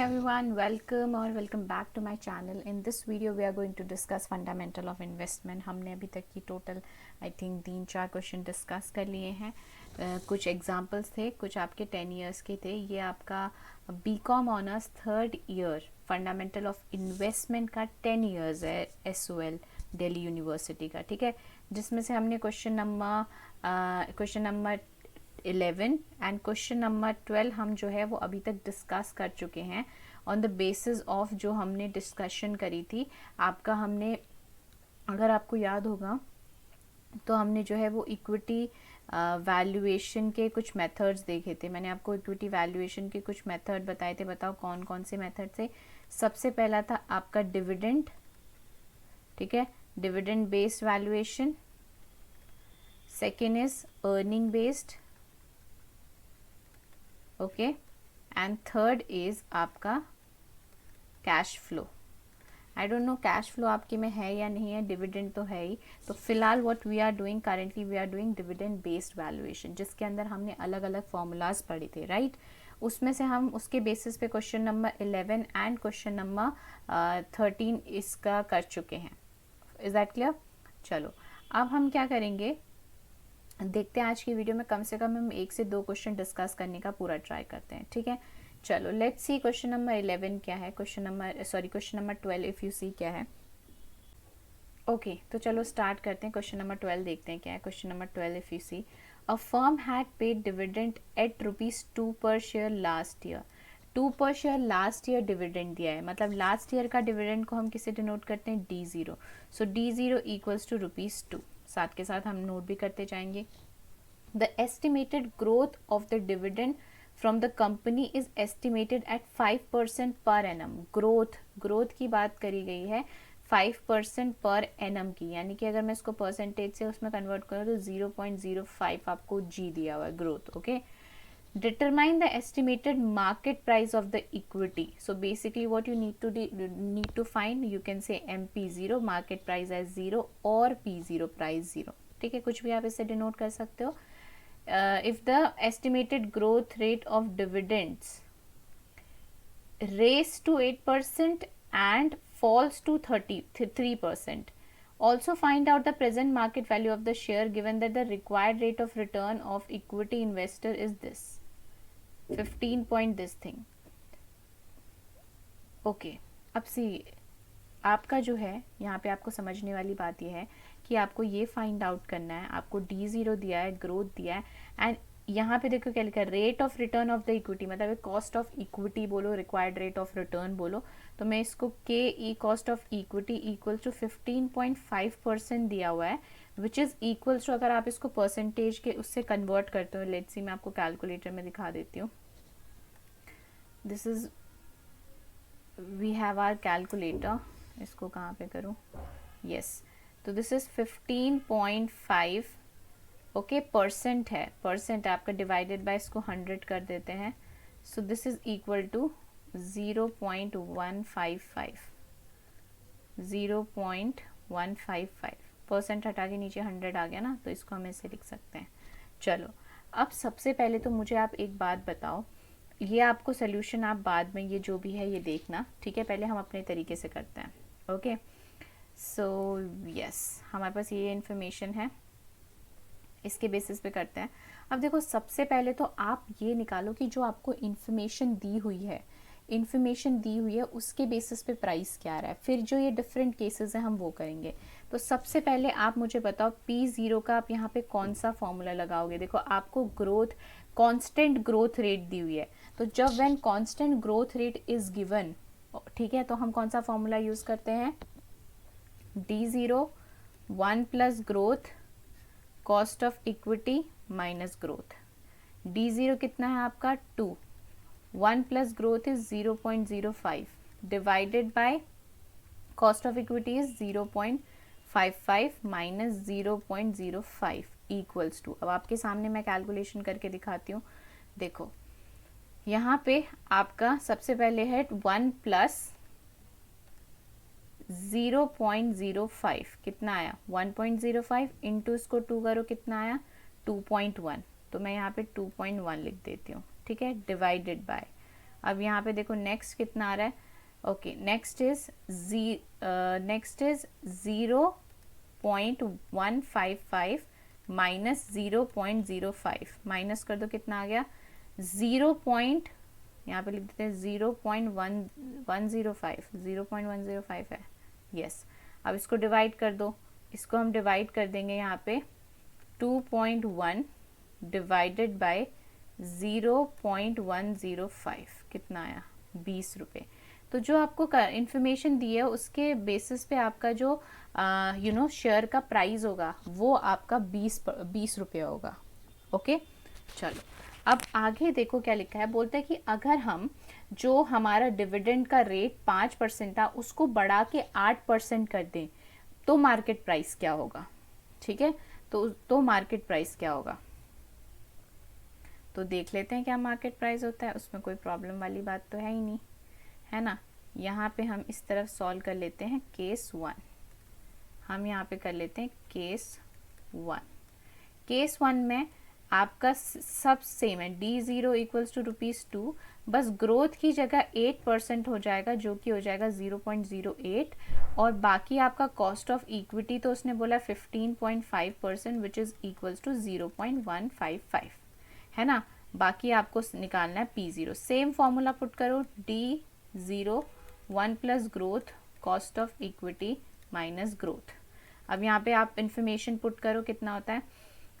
everyone, welcome back to my channel. In this video we are going to discuss fundamental of investment. हमने अभी तक की total I think 3-4 question discuss कर लिए हैं. कुछ एग्जांपल्स थे, कुछ आपके 10 इयर्स के थे. ये आपका BCom honours 3rd year fundamental of investment का 10 इयर्स है SOL दिल्ली यूनिवर्सिटी का. ठीक है, जिसमें से हमने question number 11 and question number 12 हम जो है वो अभी तक डिस्कस कर चुके हैं ऑन द बेसिस ऑफ जो हमने डिस्कशन करी थी. आपका हमने, अगर आपको याद होगा तो हमने जो है वो इक्विटी वैल्यूएशन के कुछ मेथड्स देखे थे. मैंने आपको इक्विटी वैल्यूएशन के कुछ मेथड बताए थे. बताओ कौन कौन से मेथड थे. सबसे पहला था आपका डिविडेंड. ठीक है, dividend based valuation. Second is earning based. Okay, and third is आपका cash flow. I don't know cash flow आपके में है या नहीं है, डिविडेंड तो है ही. तो फिलहाल what we are doing currently, we are doing dividend based valuation, जिसके अंदर हमने अलग अलग फॉर्मूलाज पढ़े थे. राइट, उसमें से हम उसके बेसिस पे question number 11 and question number 13 इसका कर चुके हैं. Is that clear? चलो अब हम क्या करेंगे, देखते हैं आज की वीडियो में कम से कम हम 1 से 2 क्वेश्चन डिस्कस करने का पूरा ट्राई करते हैं. ठीक है, चलो लेट्स सी क्वेश्चन नंबर 11 क्या है, क्वेश्चन नंबर 12 इफ यू सी क्या है. ओके, तो चलो स्टार्ट करते हैं. क्वेश्चन नंबर 12 देखते हैं क्या है. Question number 12 if you see, a firm had paid dividend at ₹2 per share last year. 2 per share last year dividend दिया है, मतलब लास्ट ईयर का डिविडेंड को हम किसे डिनोट करते हैं, D0. So D0 equals to ₹2. साथ के साथ हम नोट भी करते जाएंगे. The estimated growth of the dividend from the company is estimated at 5% per annum. Growth की बात करी गई है 5% पर एनम की, यानी कि अगर मैं इसको परसेंटेज से उसमें कन्वर्ट करूँ तो 0.05 आपको जी दिया हुआ है growth. Okay, determine the estimated market price of the equity. So basically what you need to find, you can say MP0 market price as 0 और P0 price 0. ठीक है, कुछ भी आप इससे डिनोट कर सकते हो. If the estimated growth rate of dividends raise to 8% and falls to 3%. Also find out the present market value of the share given that the required rate of return of equity investor is this 15 point this thing. Okay, अब सी आपका जो है यहाँ पे आपको समझने वाली बात यह है कि आपको ये फाइंड आउट करना है. आपको D0 दिया है, ग्रोथ दिया है, एंड यहाँ पे देखो क्या लिखा है, rate of return of the equity, मतलब कॉस्ट ऑफ इक्विटी बोलो, रिक्वायर्ड रेट ऑफ रिटर्न बोलो, तो मैं इसको KE cost of equity equal to 15.5% दिया हुआ है, विच इज इक्वल्स टू, अगर आप इसको परसेंटेज के उससे कन्वर्ट करते हो, लेट्स सी मैं आपको कैलकुलेटर में दिखा देती हूँ. This is, we have our calculator. इसको कहाँ पे करूँ, यस, तो दिस इज 15.5. ओके, परसेंट है, परसेंट आपका डिवाइडेड बाय इसको 100 कर देते हैं. So this is equal to 0.155. 0.155 percent हटा के नीचे 100 आ गया ना, तो इसको हम ऐसे लिख सकते हैं. चलो अब सबसे पहले तो मुझे आप एक बात बताओ, ये आपको सोल्यूशन आप बाद में ये जो भी है ये देखना. ठीक है, पहले हम अपने तरीके से करते हैं. ओके, सो यस, हमारे पास ये इन्फॉर्मेशन है, इसके बेसिस पे करते हैं. अब देखो, सबसे पहले तो आप ये निकालो कि जो आपको इन्फॉर्मेशन दी हुई है उसके बेसिस पे प्राइस क्या आ रहा है. फिर जो ये डिफरेंट केसेस हैं हम वो करेंगे. तो सबसे पहले आप मुझे बताओ P0 का आप यहाँ पे कौन सा फॉर्मूला लगाओगे. देखो, आपको ग्रोथ, कांस्टेंट ग्रोथ रेट दी हुई है, तो जब when constant growth rate is given, ठीक है, तो हम कौन सा फॉर्मूला यूज करते हैं, D0 1 plus growth cost of equity minus growth. D0 कितना है आपका 2, 1 plus growth is 0.05 divided by cost of equity is 0.55 minus 0.05 equals to. अब आपके सामने मैं कैलकुलेशन करके दिखाती हूँ. देखो यहाँ पे आपका सबसे पहले है 1 प्लस 0.05 कितना आया, 1.05 इंटू इसको 2 करो कितना आया 2.1. तो मैं यहाँ पे 2.1 लिख देती हूँ. ठीक है, डिवाइडेड बाय अब यहाँ पे देखो नेक्स्ट कितना आ रहा है, okay next is 0.155 minus 0.05, minus कर दो कितना आ गया 0. यहाँ पे लिख देते हैं 0.105 है, यस। अब इसको डिवाइड कर दो, इसको हम डिवाइड कर देंगे यहाँ पे 2.1 डिवाइडेड बाय 0.105, कितना आया 20 रुपये। तो जो आपको इन्फॉर्मेशन दी है उसके बेसिस पे आपका जो शेयर का प्राइस होगा वो आपका 20 रुपये होगा। ओके चलो अब आगे देखो क्या लिखा है, बोलते हैं कि अगर हम जो हमारा डिविडेंड का रेट 5% था उसको बढ़ा के 8% कर दें तो मार्केट प्राइस क्या होगा। ठीक है, तो मार्केट प्राइस क्या होगा, तो देख लेते हैं क्या मार्केट प्राइस होता है। उसमें कोई प्रॉब्लम वाली बात तो है ही नहीं, है ना। यहाँ पे हम इस तरफ सॉल्व कर लेते हैं केस 1, हम यहाँ पे कर लेते हैं केस 1। केस 1 में आपका सब सेम है, D0 इक्वल्स टू ₹2, बस ग्रोथ की जगह 8% हो जाएगा जो कि हो जाएगा 0.08, और बाकी आपका कॉस्ट ऑफ इक्विटी तो उसने बोला 15.5% विच इज इक्वल्स टू 0.155, है ना। बाकी आपको निकालना है P0, सेम फॉर्मूला पुट करो, D0 1 plus growth cost of equity minus growth. अब यहाँ पे आप इंफॉर्मेशन पुट करो कितना होता है,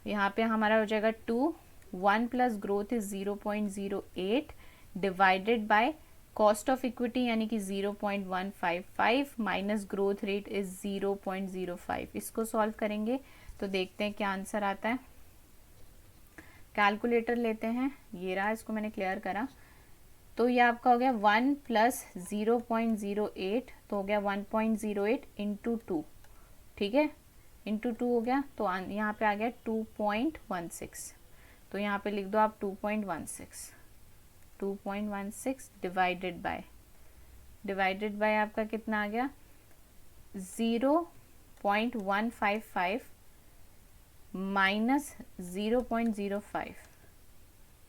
यहाँ पे हमारा हो जाएगा 2, 1 plus growth is 0.08 divided by cost of equity यानी कि 0.155 माइनस ग्रोथ रेट इज 0.05। इसको सॉल्व करेंगे तो देखते हैं क्या आंसर आता है। कैलकुलेटर लेते हैं, ये रहा, इसको मैंने क्लियर करा। तो ये आपका हो गया 1 प्लस 0.08, तो हो गया 1.08 इंटू 2, ठीक है, इंटू 2 हो गया, तो यहाँ पे आ गया 2.16। तो यहाँ पे लिख दो आप 2.16 डिवाइडेड बाय आपका कितना आ गया 0.155 माइनस 0.05,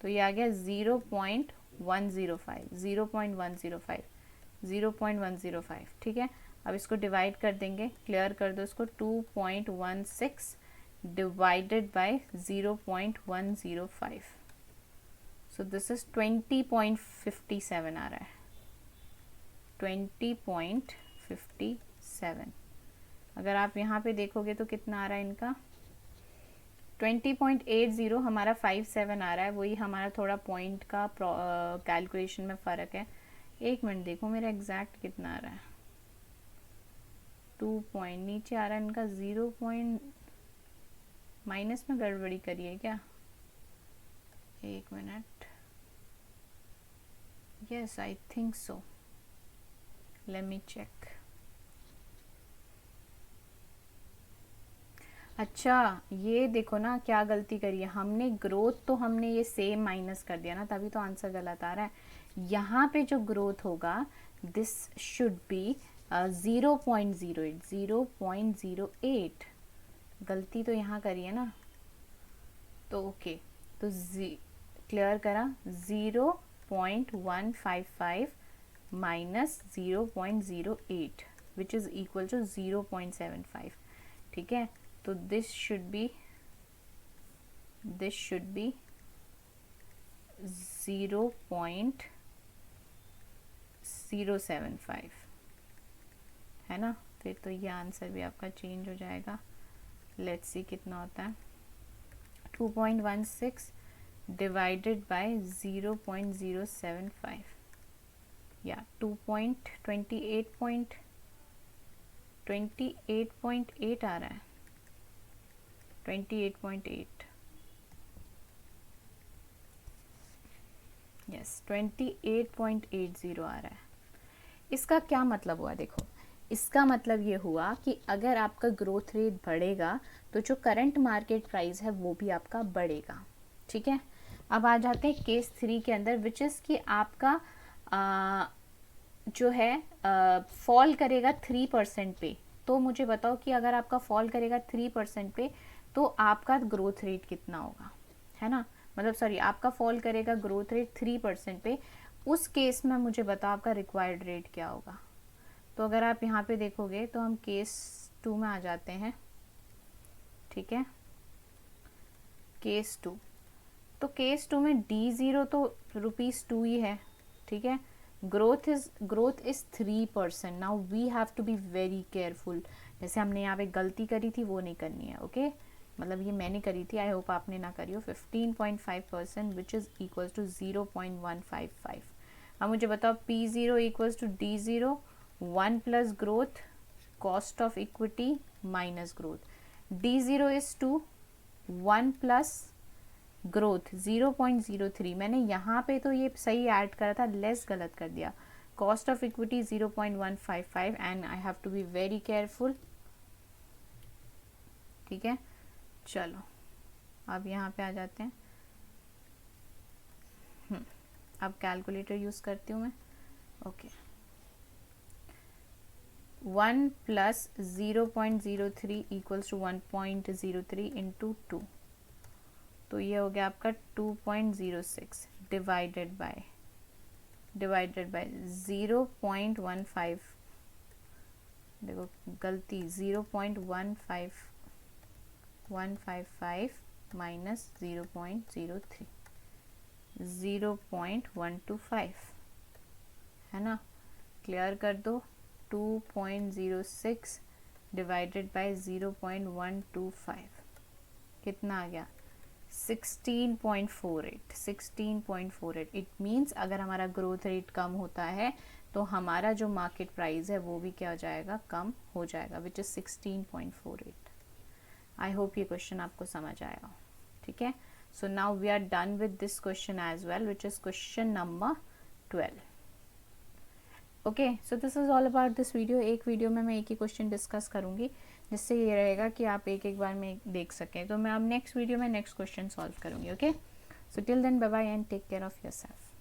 तो ये आ गया 0.105, ठीक है। अब इसको डिवाइड कर देंगे, क्लियर कर दो इसको, 2.16 divided by 0.105, so this is 20.57 आ रहा है, 20.57। अगर आप यहाँ पे देखोगे तो कितना आ रहा है इनका 20.80, हमारा 57 आ रहा है, वही हमारा थोड़ा पॉइंट का कैलकुलेशन में फ़र्क है। एक मिनट देखो मेरा एग्जैक्ट कितना आ रहा है, 2 पॉइंट नीचे आ रहा है इनका, 0 पॉइंट माइनस में गड़बड़ी करिए क्या, एक minute, yes I think so, let me check. अच्छा ये देखो ना क्या गलती करी है हमने, ग्रोथ तो हमने ये सेम माइनस कर दिया ना, तभी तो आंसर गलत आ रहा है। यहाँ पे जो ग्रोथ होगा दिस शुड बी 0.08, गलती तो यहाँ करी है ना, तो ओके, तो क्लियर करा 0.155 minus 0.08 which is equal to 0.75, ठीक है। तो this should be 0.075, है ना। फिर तो ये आंसर भी आपका चेंज हो जाएगा। लेट्स सी कितना होता है, 2.16 डिवाइडेड बाय 0.075 या 28.8 आ रहा है, 28.8, यस 28.80 आ रहा है। इसका क्या मतलब हुआ, देखो इसका मतलब ये हुआ कि अगर आपका ग्रोथ रेट बढ़ेगा तो जो करंट मार्केट प्राइस है वो भी आपका बढ़ेगा, ठीक है। अब आ जाते हैं केस 3 के अंदर, विच इज़ कि आपका जो है फॉल करेगा 3% पे। तो मुझे बताओ कि अगर आपका फॉल करेगा 3% पे तो आपका ग्रोथ रेट कितना होगा, है ना। मतलब सॉरी, आपका फॉल करेगा ग्रोथ रेट 3% पे उस केस में मुझे बताओ आपका रिक्वायर्ड रेट क्या होगा। तो अगर आप यहाँ पे देखोगे तो हम केस 2 में आ जाते हैं, ठीक है, केस 2। तो केस 2 में D0 तो ₹2 ही है, ठीक है। Growth is 3%। Now we have to be very careful. जैसे हमने यहाँ पे गलती करी थी वो नहीं करनी है, ओके। मतलब ये मैंने करी थी, आई होप आपने ना करी हो। 15.5% विच इज इक्वल टू 0.155। अब मुझे बताओ P0 equals to D0, 1 plus growth, cost of equity minus growth. D0 is 2, 1 plus growth 0.03। मैंने यहाँ पे तो ये सही ऐड करा था, लेस गलत कर दिया। Cost of equity 0.155 and I have to be very careful, ठीक है। चलो अब यहाँ पे आ जाते हैं। अब कैलकुलेटर यूज करती हूँ मैं, okay. 1 plus 0.03 equals to 1.03 into 2, तो ये हो गया आपका 2.06 डिवाइडेड बाय 0.15, देखो गलती, 0.155 माइनस 0.03, 0.125 है ना। क्लियर कर दो, 2.06 डिवाइडेड बाय 0.125 कितना आ गया, 16.48। इट मीन्स अगर हमारा ग्रोथ रेट कम होता है तो हमारा जो मार्केट प्राइस है वो भी क्या हो जाएगा, कम हो जाएगा, विच इज 16.48। आई होप ये क्वेश्चन आपको समझ आया, ठीक है। So now we are done with this question as well, which is question number 12। Okay, so this is all about this video. एक वीडियो में मैं एक ही क्वेश्चन डिस्कस करूंगी, जिससे ये रहेगा कि आप एक एक बार में देख सकें। तो मैं अब नेक्स्ट वीडियो में नेक्स्ट क्वेश्चन सॉल्व करूंगी, okay. So till then bye bye and take care of yourself.